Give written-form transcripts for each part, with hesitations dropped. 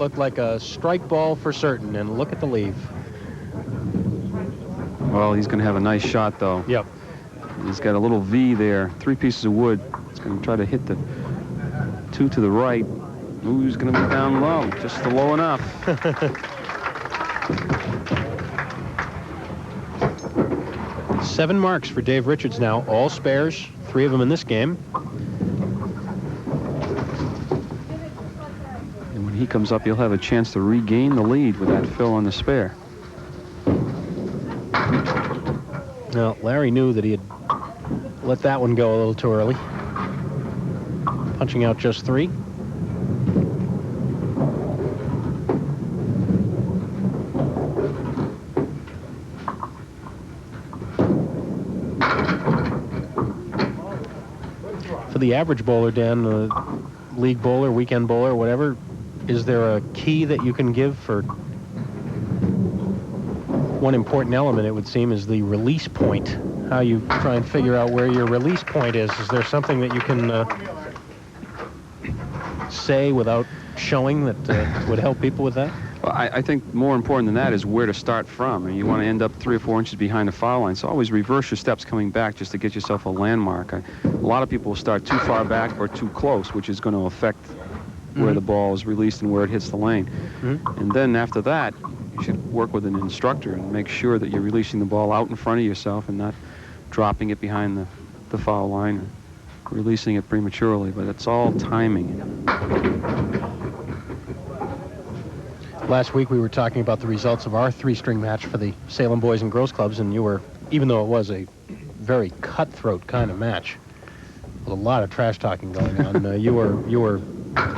Looked like a strike ball for certain, and look at the leave. Well, he's going to have a nice shot, though. Yep. He's got a little V there, 3 pieces of wood. He's going to try to hit the 2 to the right. Ooh, he's going to be down low, just low enough. 7 marks for Dave Richards now, all spares, 3 of them in this game. And when he comes up, he'll have a chance to regain the lead with that fill on the spare. Now, Larry knew that he had let that one go a little too early. Punching out just 3. For the average bowler, Dan, league bowler, weekend bowler, whatever, is there a key that you can give for one important element, it would seem, is the release point? How you try and figure out where your release point is. Is there something that you can say without showing that would help people with that? Well, I think more important than that is where to start from. And you want to end up 3 or 4 inches behind the foul line. So always reverse your steps coming back just to get yourself a landmark. A lot of people will start too far back or too close, which is going to affect where the ball is released and where it hits the lane. And then after that, you should work with an instructor and make sure that you're releasing the ball out in front of yourself and not dropping it behind the foul line or releasing it prematurely. But it's all timing. Last week we were talking about the results of our 3-string match for the Salem Boys and Girls Clubs, and you were, even though it was a very cutthroat kind of match, with a lot of trash talking going on, you were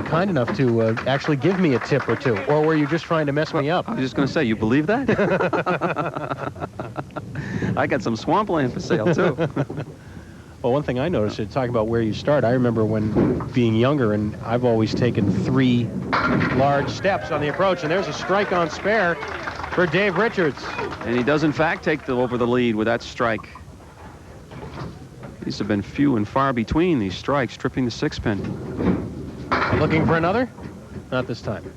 kind enough to actually give me a tip or 2, or were you just trying to mess me up? I was just going to say, you believe that? I got some swampland for sale, too. Well, one thing I noticed, talking about where you start, I remember when being younger, and I've always taken 3 large steps on the approach, and there's a strike on spare for Dave Richards. And he does, in fact, take over the lead with that strike. These have been few and far between, these strikes, tripping the 6-pin. Looking for another? Not this time.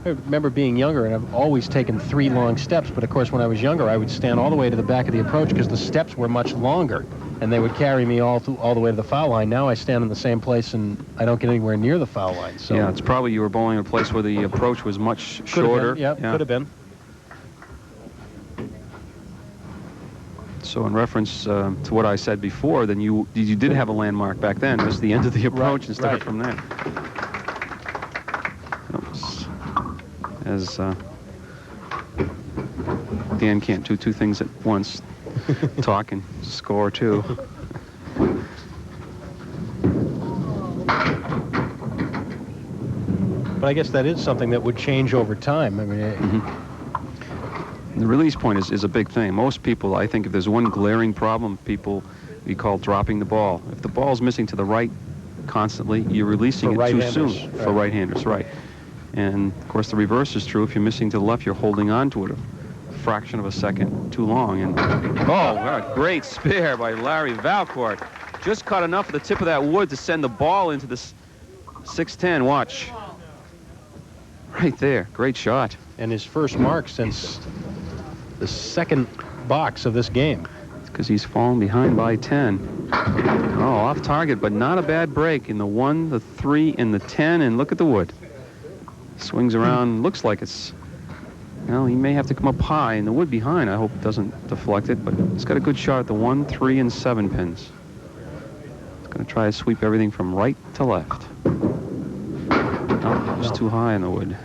I remember being younger, and I've always taken 3 long steps, but of course when I was younger I would stand all the way to the back of the approach because the steps were much longer, and they would carry me all the way to the foul line. Now I stand in the same place and I don't get anywhere near the foul line. So yeah, it's probably you were bowling in a place where the approach was much shorter. Yeah, could have been. So in reference to what I said before, then you did have a landmark back then. It was the end of the approach and start from there. Oops. As Dan can't do 2 things at once, talk and score too. But I guess that is something that would change over time. I mean, the release point is a big thing. Most people, I think, if there's one glaring problem, we call dropping the ball. If the ball's missing to the right constantly, you're releasing it too soon for right-handers, right? And of course, the reverse is true. If you're missing to the left, you're holding on to it a fraction of a second too long. And oh, what a great spare by Larry Valcourt! Just caught enough of the tip of that wood to send the ball into the 6-10. Watch. Right there, great shot. And his first mark since the 2nd box of this game. It's because he's fallen behind by 10. Oh, off target, but not a bad break in the 1, the 3, and the 10. And look at the wood. Swings around, looks like it's, well, he may have to come up high, and the wood behind, I hope, doesn't deflect it, but he's got a good shot at the 1, 3, and 7 pins. He's going to try to sweep everything from right to left. Oh, just too high in the wood.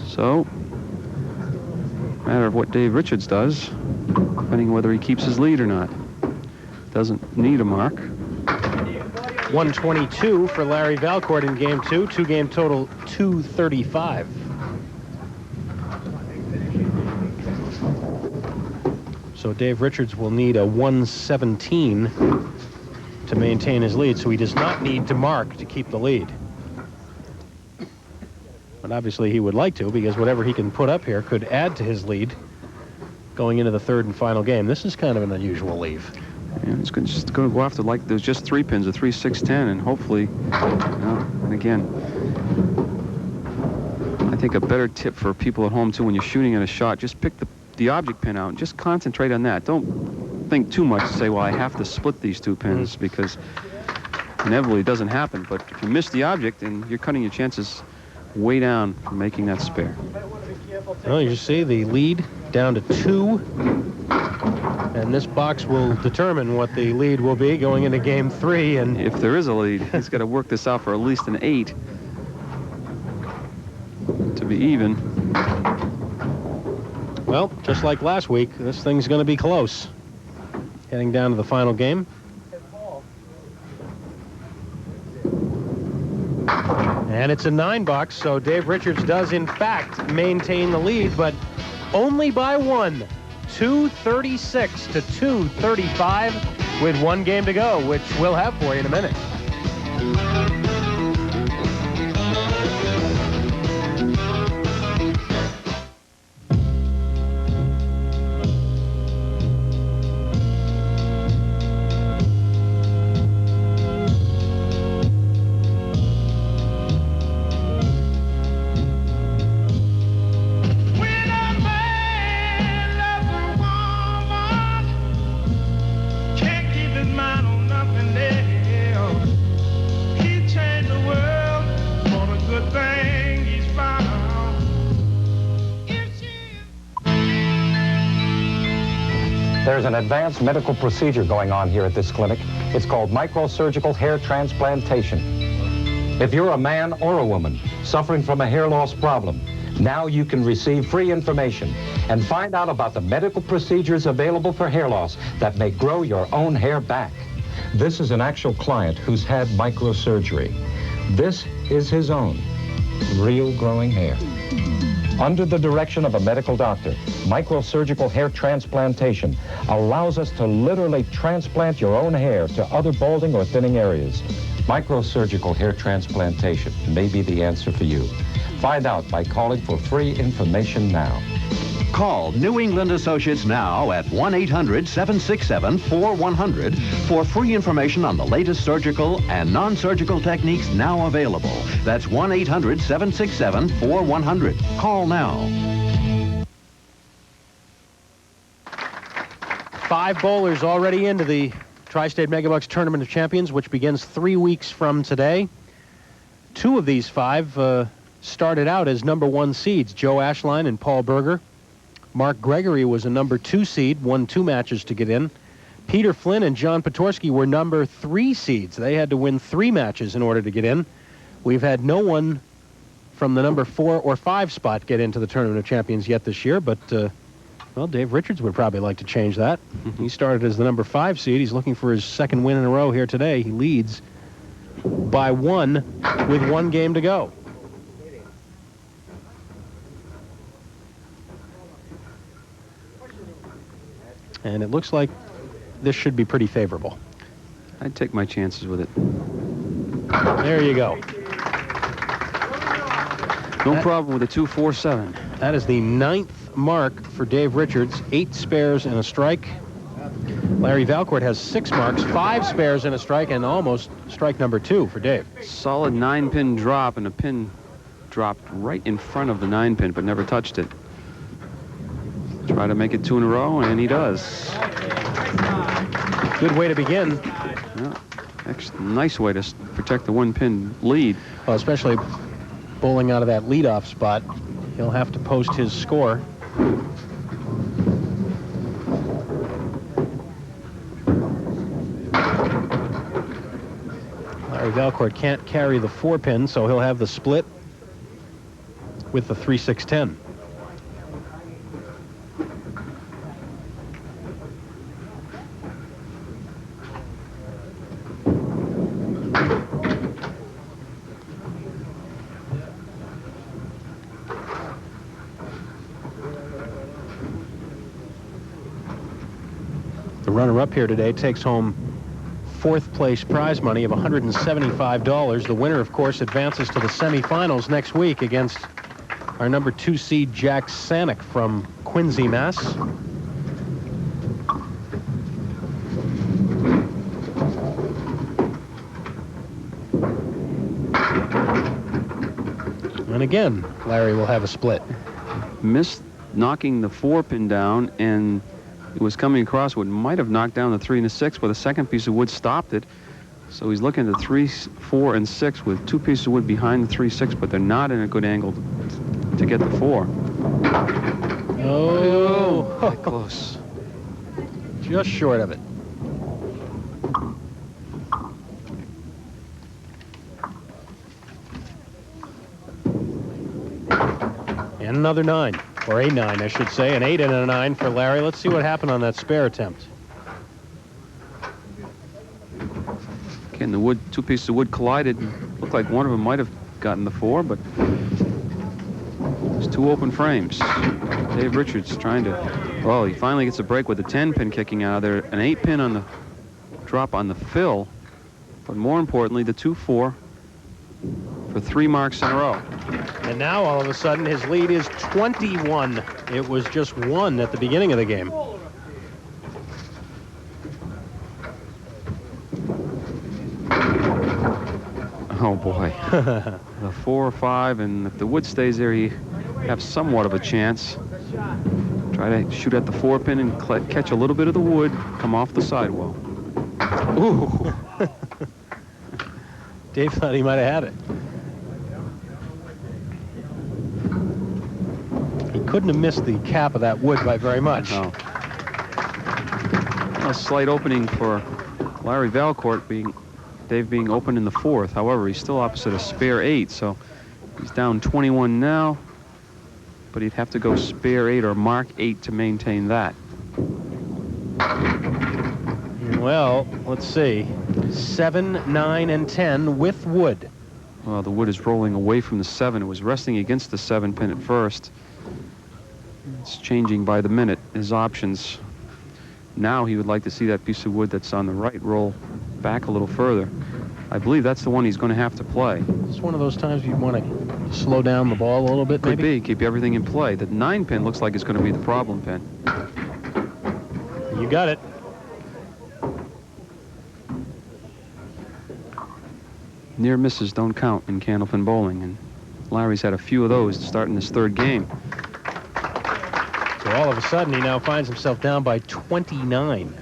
So, matter of what Dave Richards does, depending whether he keeps his lead or not. Doesn't need a mark. 122 for Larry Valcourt in game 2. 2-game total 235. So Dave Richards will need a 117 to maintain his lead, so he does not need to mark to keep the lead. But obviously he would like to, because whatever he can put up here could add to his lead going into the 3rd and final game. This is kind of an unusual leave. And it's just going to go after, like, there's just 3 pins, a 3, 6, 10, and hopefully, and again, I think a better tip for people at home, too, when you're shooting at a shot, just pick the object pin out and just concentrate on that. Don't think too much to say, well, I have to split these two pins, because inevitably it doesn't happen. But if you miss the object, and you're cutting your chances way down from making that spare. Well, you see the lead down to 2. And this box will determine what the lead will be going into game 3. And if there is a lead, he's got to work this out for at least an 8 to be even. Well, just like last week, this thing's going to be close. Heading down to the final game. And it's a 9 box, so Dave Richards does in fact maintain the lead, but only by 1. 236 to 235 with 1 game to go, which we'll have for you in a minute. There's an advanced medical procedure going on here at this clinic. It's called microsurgical hair transplantation. If you're a man or a woman suffering from a hair loss problem, now you can receive free information and find out about the medical procedures available for hair loss that may grow your own hair back. This is an actual client who's had microsurgery. This is his own real growing hair. Under the direction of a medical doctor, microsurgical hair transplantation allows us to literally transplant your own hair to other balding or thinning areas. Microsurgical hair transplantation may be the answer for you. Find out by calling for free information now. Call New England Associates now at 1-800-767-4100 for free information on the latest surgical and non-surgical techniques now available. That's 1-800-767-4100. Call now. 5 bowlers already into the Tri-State Megabucks Tournament of Champions, which begins 3 weeks from today. 2 of these 5 started out as number 1 seeds, Joe Ashline and Paul Berger. Mark Gregory was a number 2 seed, won 2 matches to get in. Peter Flynn and John Petorsky were number 3 seeds. They had to win 3 matches in order to get in. We've had no one from the number 4 or 5 spot get into the Tournament of Champions yet this year, but, well, Dave Richards would probably like to change that. He started as the number 5 seed. He's looking for his 2nd win in a row here today. He leads by 1 with 1 game to go. And it looks like this should be pretty favorable. I'd take my chances with it. There you go. No problem with a 247. That is the 9th mark for Dave Richards. 8 spares and a strike. Larry Valcourt has 6 marks, 5 spares and a strike, and almost strike number 2 for Dave. Solid 9-pin drop, and the pin dropped right in front of the 9-pin, but never touched it. Try to make it 2 in a row, and he does. Good way to begin. Yeah, nice way to protect the 1-pin lead. Well, especially bowling out of that leadoff spot. He'll have to post his score. Larry Valcourt can't carry the 4-pin, so he'll have the split with the 3-6-10. The runner-up here today takes home 4th place prize money of $175. The winner, of course, advances to the semifinals next week against our number 2 seed, Jack Sanick from Quincy, Mass. And again, Larry will have a split. Missed knocking the 4-pin down, and it was coming across what might have knocked down the 3 and the 6, but the second piece of wood stopped it. So he's looking at the 3, 4, and 6 with 2 pieces of wood behind the 3, 6, but they're not in a good angle to get the 4. Oh, quite close. Just short of it. And another 9, or a 9, I should say. An 8 and a 9 for Larry. Let's see what happened on that spare attempt. Again, the wood, 2 pieces of wood collided. Looked like one of them might have gotten the 4, but it's 2 open frames. Dave Richards trying to, well, he finally gets a break with the 10-pin kicking out of there. An 8-pin on the drop on the fill, but more importantly, the 2-4 for 3 marks in a row. And now, all of a sudden, his lead is 21. It was just 1 at the beginning of the game. Oh, boy. The 4 or 5, and if the wood stays there, you have somewhat of a chance. Try to shoot at the 4-pin and catch a little bit of the wood, come off the sidewall. Ooh. Dave thought he might have had it. He couldn't have missed the cap of that wood by very much. No. A slight opening for Larry Valcourt, Dave being open in the 4th. However, he's still opposite a spare 8, so he's down 21 now, but he'd have to go spare 8 or mark 8 to maintain that. Well, let's see. 7, 9, and 10 with wood. Well, the wood is rolling away from the 7. It was resting against the 7-pin at first. It's changing by the minute, his options. Now he would like to see that piece of wood that's on the right roll back a little further. I believe that's the one he's going to have to play. It's one of those times you want to slow down the ball a little bit, Could maybe? be. Keep everything in play. The 9-pin looks like it's going to be the problem pin. You got it. Near misses don't count in Candlepin bowling, and Larry's had a few of those starting this 3rd game. So all of a sudden, he now finds himself down by 29.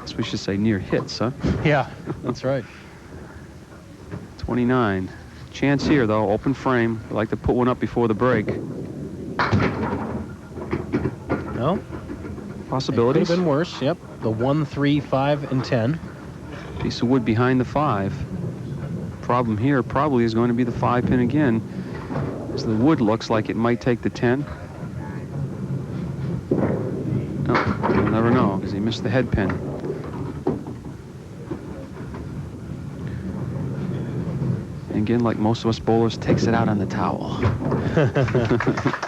So we should say near hits, huh? Yeah, that's right. 29. Chance here, though. Open frame. I'd like to put one up before the break. No? Possibilities. Could have been worse, yep. The 1, 3, 5, and 10. Piece of wood behind the 5. Problem here probably is going to be the 5-pin again. So the wood looks like it might take the 10. No, you'll never know because he missed the head pin. And again, like most of us bowlers, takes it out on the towel.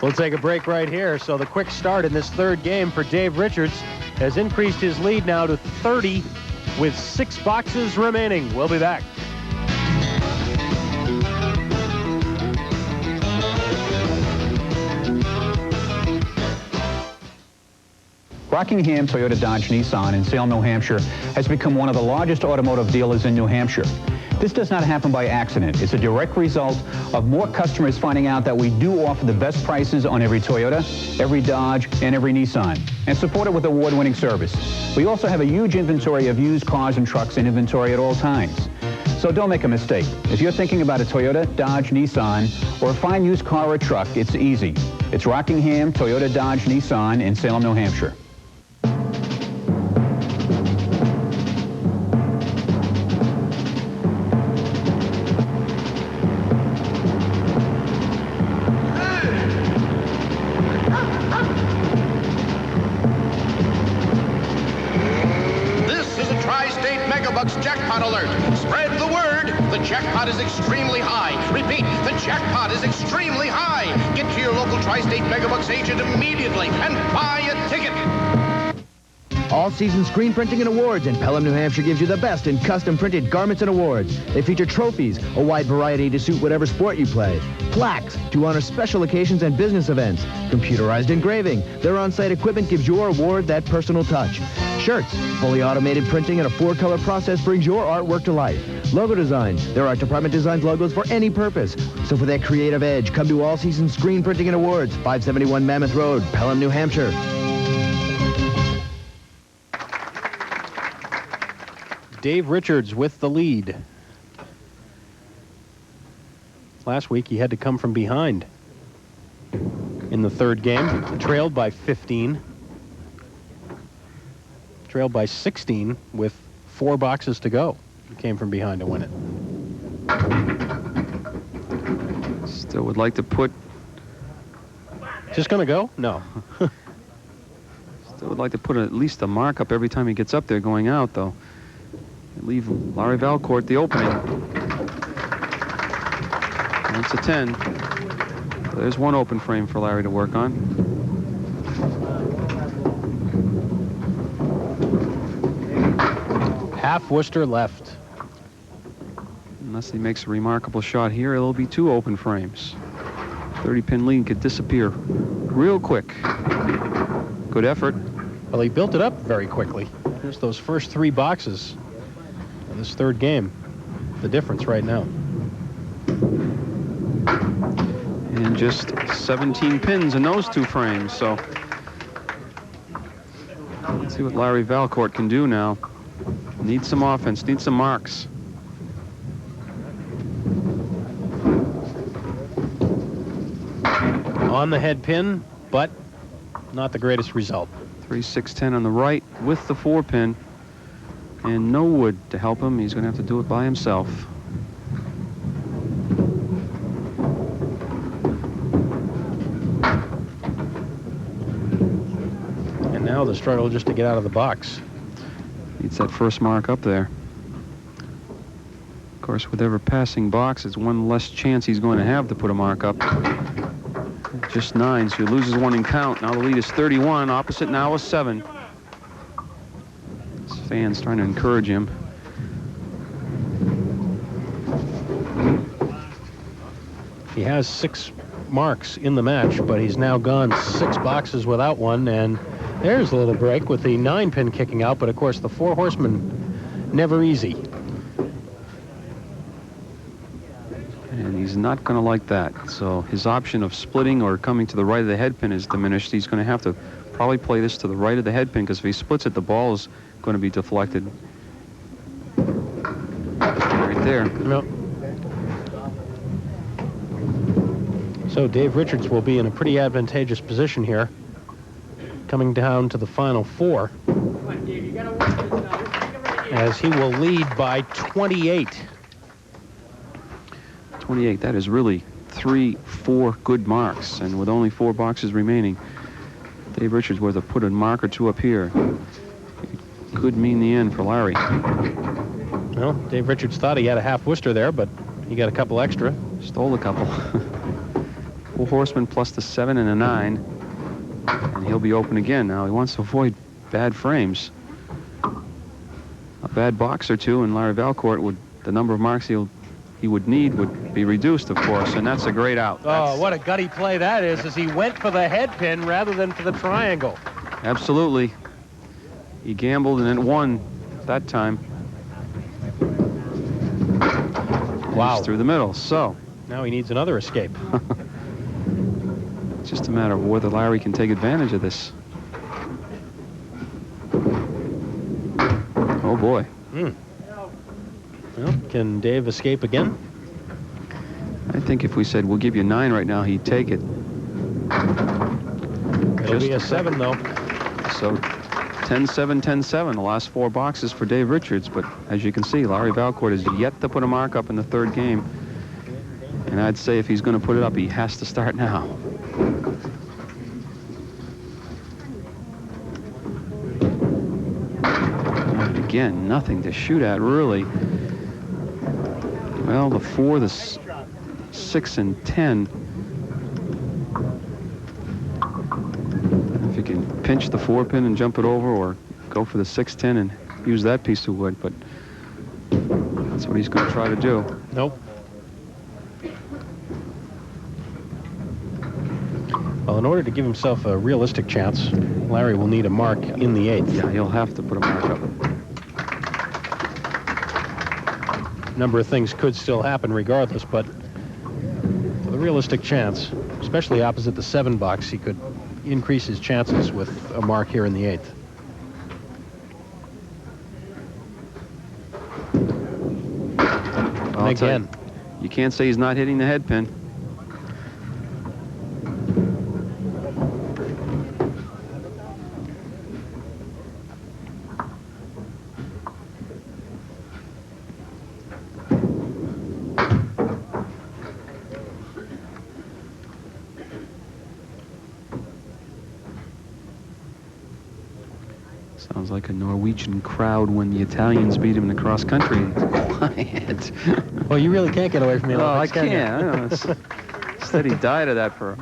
We'll take a break right here. So the quick start in this 3rd game for Dave Richards has increased his lead now to 30 with 6 boxes remaining. We'll be back. Rockingham Toyota Dodge Nissan in Salem, New Hampshire has become one of the largest automotive dealers in New Hampshire. This does not happen by accident. It's a direct result of more customers finding out that we do offer the best prices on every Toyota, every Dodge, and every Nissan, and support it with award-winning service. We also have a huge inventory of used cars and trucks in inventory at all times. So don't make a mistake. If you're thinking about a Toyota, Dodge, Nissan, or a fine used car or truck, it's easy. It's Rockingham Toyota Dodge Nissan in Salem, New Hampshire. Jackpot alert. Spread the word. The jackpot is extremely high. Repeat, the jackpot is extremely high. Get to your local Tri-State Megabucks agent immediately and buy a ticket. All-season screen printing and awards, and Pelham, New Hampshire gives you the best in custom printed garments and awards. They feature trophies, a wide variety to suit whatever sport you play, plaques to honor special occasions and business events, computerized engraving. Their on-site equipment gives your award that personal touch. shirts. Fully automated printing and a 4-color process brings your artwork to life. Logo designs. Their art department designs logos for any purpose. So for that creative edge, come to All Seasons Screen Printing and Awards, 571 Mammoth Road, Pelham, New Hampshire. Dave Richards with the lead. Last week he had to come from behind in the third game, trailed by 15. Trailed by 16 with 4 boxes to go. He came from behind to win it. Still would like to put... Just going to go? No. Still would like to put at least a mark up every time he gets up there going out, though. Leave Larry Valcourt the opening. That's a 10. There's one open frame for Larry to work on. Half Worcester left. Unless he makes a remarkable shot here, it'll be 2 open frames. 30-pin lead could disappear real quick. Good effort. Well, he built it up very quickly. There's those first 3 boxes in this third game. The difference right now. And just 17 pins in those 2 frames, so let's see what Larry Valcourt can do now. Needs some offense, needs some marks. On the head pin, but not the greatest result. 3, 6, 10 on the right with the 4-pin, and no wood to help him. He's going to have to do it by himself. And now the struggle just to get out of the box. Needs that first mark up there. Of course, with every passing box, it's one less chance he's going to have to put a mark up. Just 9, so he loses 1 in count. Now the lead is 31. Opposite now is 7. His fans trying to encourage him. He has 6 marks in the match, but he's now gone 6 boxes without one, and there's a little break with the 9-pin kicking out, but of course the 4 horsemen, never easy. And he's not going to like that. So his option of splitting or coming to the right of the head pin is diminished. He's going to have to probably play this to the right of the head pin, because if he splits it, the ball is going to be deflected. Right there. No. So Dave Richards will be in a pretty advantageous position here, coming down to the final 4, as he will lead by 28. 28, that is really 3, 4 good marks, and with only 4 boxes remaining, Dave Richards would have put a mark or 2 up here. It could mean the end for Larry. Well, Dave Richards thought he had a half Worcester there, but he got a couple extra. Stole a couple. 4 horsemen plus the 7 and a 9, and he'll be open again. Now he wants to avoid bad frames. A bad box or 2, and Larry Valcourt would, the number of marks he would need would be reduced, of course, and that's a great out. Oh, what a gutty play that is, as he went for the head pin rather than for the triangle. Absolutely. He gambled and it won that time. Wow. He's through the middle, so. Now he needs another escape. It's just a matter of whether Larry can take advantage of this. Oh, boy. Well, can Dave escape again? I think if we said, we'll give you 9 right now, he'd take it. It'll be a 7, though. So 10-7, 10-7, the last 4 boxes for Dave Richards. But as you can see, Larry Valcourt has yet to put a mark up in the third game. And I'd say if he's going to put it up, he has to start now. And again, nothing to shoot at, really. Well, the 4, the 6, and 10. If you can pinch the 4-pin and jump it over, or go for the 6-10 and use that piece of wood, but that's what he's going to try to do. Nope. Well, in order to give himself a realistic chance, Larry will need a mark in the 8th. Yeah, he'll have to put a mark up. A number of things could still happen regardless, but with a realistic chance, especially opposite the 7 box, he could increase his chances with a mark here in the 8th. And again, you can't say he's not hitting the head pin. Sounds like a Norwegian crowd when the Italians beat him in the cross country. Quiet. Well, you really can't get away from the No, I Olympics, can you? can't. I know, said he died of that for,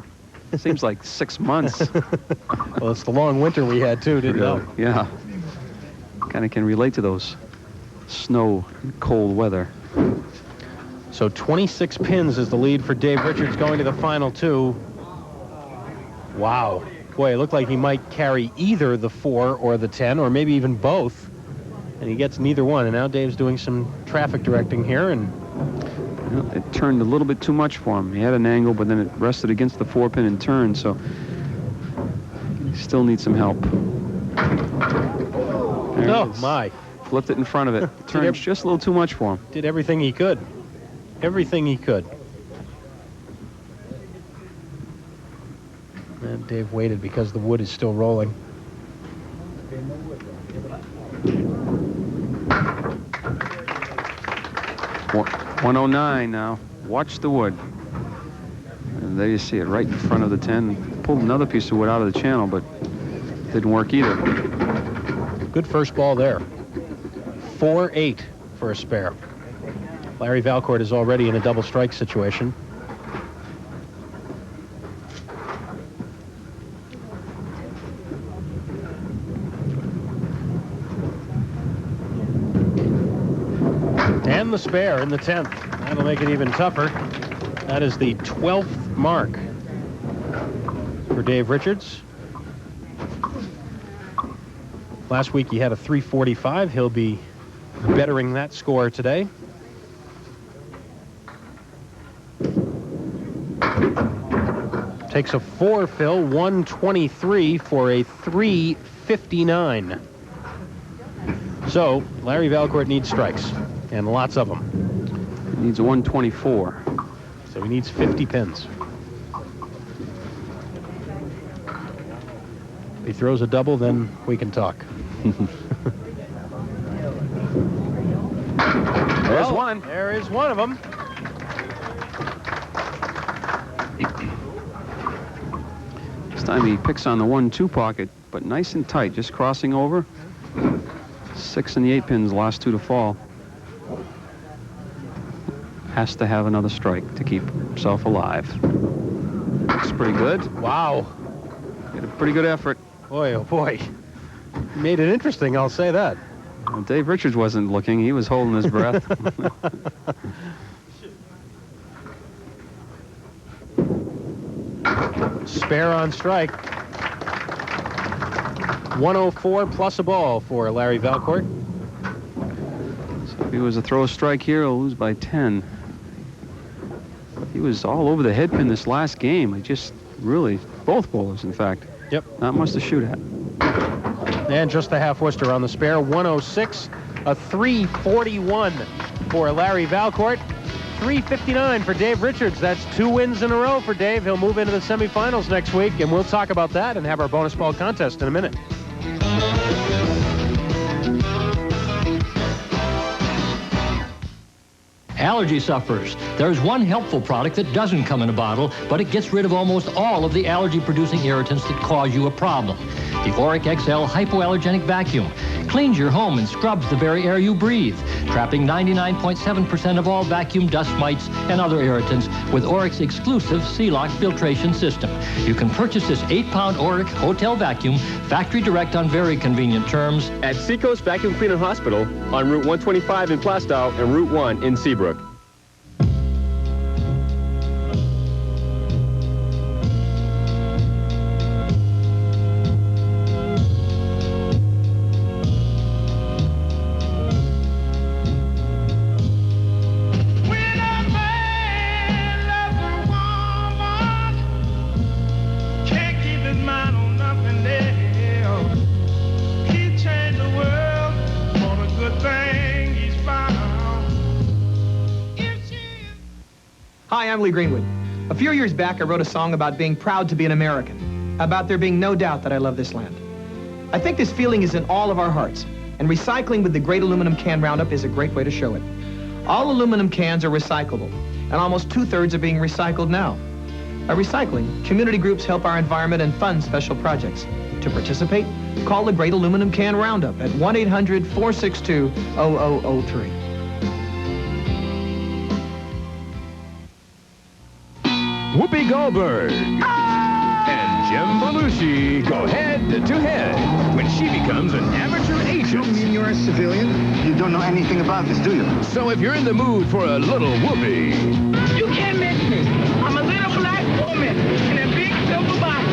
seems like 6 months. Well, it's the long winter we had too, didn't it? Yeah. Kind of can relate to those snow and cold weather. So 26 pins is the lead for Dave Richards going to the final 2. Wow. Boy, it looked like he might carry either the 4 or the 10, or maybe even both. And he gets neither one. And now Dave's doing some traffic directing here, and it turned a little bit too much for him. He had an angle, but then it rested against the 4-pin and turned, so he still needs some help. There oh my. Flipped it in front of it. Turned just a little too much for him. Did everything he could. Everything he could. And Dave waited because the wood is still rolling. .109 now. Watch the wood. And there you see it, right in front of the 10. Pulled another piece of wood out of the channel, but didn't work either. Good first ball there. 4-8 for a spare. Larry Valcourt is already in a double strike situation. And the spare in the 10th. That'll make it even tougher. That is the 12th mark for Dave Richards. Last week he had a 345. He'll be bettering that score today. Takes a 4 fill, 123 for a 359. So Larry Valcourt needs strikes, and lots of them. He needs a 124. So he needs 50 pins. If he throws a double, then we can talk. There's one. There is one of them. This time he picks on the 1-2 pocket, but nice and tight, just crossing over. 6 and the 8 pins, last 2 to fall. Has to have another strike to keep himself alive. Looks pretty good. Wow. Did a pretty good effort. Boy, oh boy. He made it interesting, I'll say that. Well, Dave Richards wasn't looking. He was holding his breath. Spare on strike. 104 plus a ball for Larry Valcourt. So if he was a throw strike here, he'll lose by 10. He was all over the head pin this last game. I just really, both bowlers, in fact. Yep. Not much to shoot at. And just the half Worcester on the spare. 106, a 341 for Larry Valcourt. 359 for Dave Richards. That's 2 wins in a row for Dave. He'll move into the semifinals next week, and we'll talk about that and have our bonus ball contest in a minute. Allergy sufferers. There's one helpful product that doesn't come in a bottle, but it gets rid of almost all of the allergy-producing irritants that cause you a problem. The Auric XL Hypoallergenic Vacuum cleans your home and scrubs the very air you breathe, trapping 99.7% of all vacuum dust mites and other irritants with Auric's exclusive C-Lock filtration system. You can purchase this 8-pound Auric Hotel Vacuum factory direct on very convenient terms at Seacoast Vacuum Cleaner Hospital on Route 125 in Plastow and Route 1 in Seabrook. Hi, I'm Lee Greenwood. A few years back, I wrote a song about being proud to be an American, about there being no doubt that I love this land. I think this feeling is in all of our hearts, and recycling with the Great Aluminum Can Roundup is a great way to show it. All aluminum cans are recyclable, and almost 2/3 are being recycled now. By recycling, community groups help our environment and fund special projects. To participate, call the Great Aluminum Can Roundup at 1-800-462-0003. Whoopi Goldberg and Jim Belushi go head-to-head when she becomes an amateur agent. You mean you're a civilian? You don't know anything about this, do you? So if you're in the mood for a little Whoopi... You can't miss me. I'm a little black woman in a big silver box.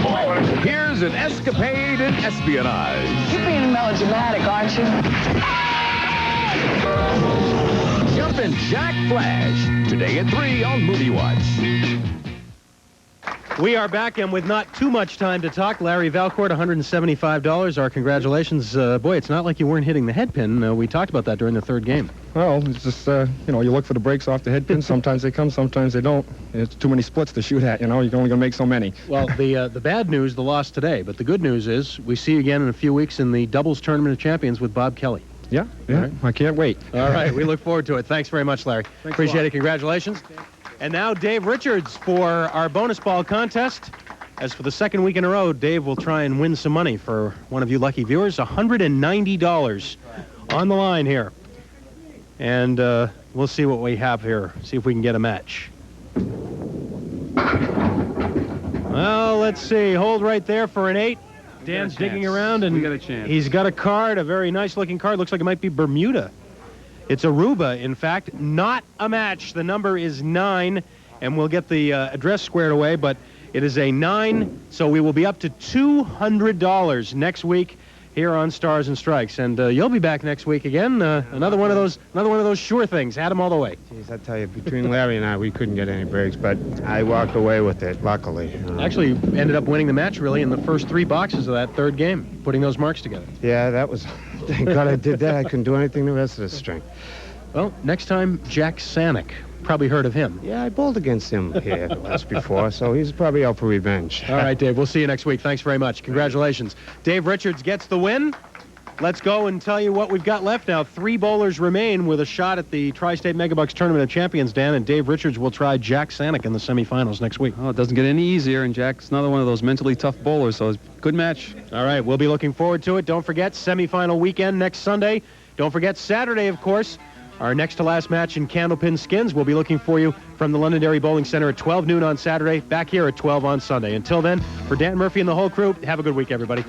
Here's an escapade in espionage. You're being melodramatic, aren't you? Jumpin' Jack Flash, today at 3 on Movie Watch. We are back, and with not too much time to talk, Larry Valcourt, $175. Our congratulations. Boy, it's not like you weren't hitting the head pin. We talked about that during the third game. Well, it's just, you look for the breaks off the head pin. Sometimes they come, sometimes they don't. It's too many splits to shoot at, you're only going to make so many. Well, the bad news, the loss today. But the good news is we see you again in a few weeks in the Doubles Tournament of Champions with Bob Kelly. Yeah, Right. I can't wait. All right, we look forward to it. Thanks very much, Larry. Appreciate it. Congratulations. And now Dave Richards for our bonus ball contest. As for the second week in a row, Dave will try and win some money for one of you lucky viewers. $190 on the line here. And we'll see what we have here. See if we can get a match. Well, let's see. Hold right there for an 8. Dan's digging around, and we got a chance. He's got a card, a very nice-looking card. Looks like it might be Bermuda. It's Aruba, in fact, not a match. The number is 9, and we'll get the address squared away, but it is a 9, so we will be up to $200 next week here on Stars and Strikes. And you'll be back next week again. Another one of those sure things. Had 'em all the way. Jeez, I tell you, between Larry and I, we couldn't get any breaks, but I walked away with it, luckily. Actually, ended up winning the match, really, in the first 3 boxes of that third game, putting those marks together. Yeah, that was... Thank God I did that. I couldn't do anything the rest of the string. Well, next time, Jack Sanick. Probably heard of him. Yeah, I bowled against him here once before, so he's probably out for revenge. All right, Dave. We'll see you next week. Thanks very much. Congratulations. Dave Richards gets the win. Let's go and tell you what we've got left now. 3 bowlers remain with a shot at the Tri-State Megabucks Tournament of Champions, Dan, and Dave Richards will try Jack Sanick in the semifinals next week. Oh, it doesn't get any easier, and Jack's another one of those mentally tough bowlers, so it's a good match. All right, we'll be looking forward to it. Don't forget, semifinal weekend next Sunday. Don't forget Saturday, of course. Our next to last match in Candlepin Skins. We'll be looking for you from the Londonderry Bowling Center at 12 noon on Saturday, back here at 12 on Sunday. Until then, for Dan Murphy and the whole crew, have a good week, everybody.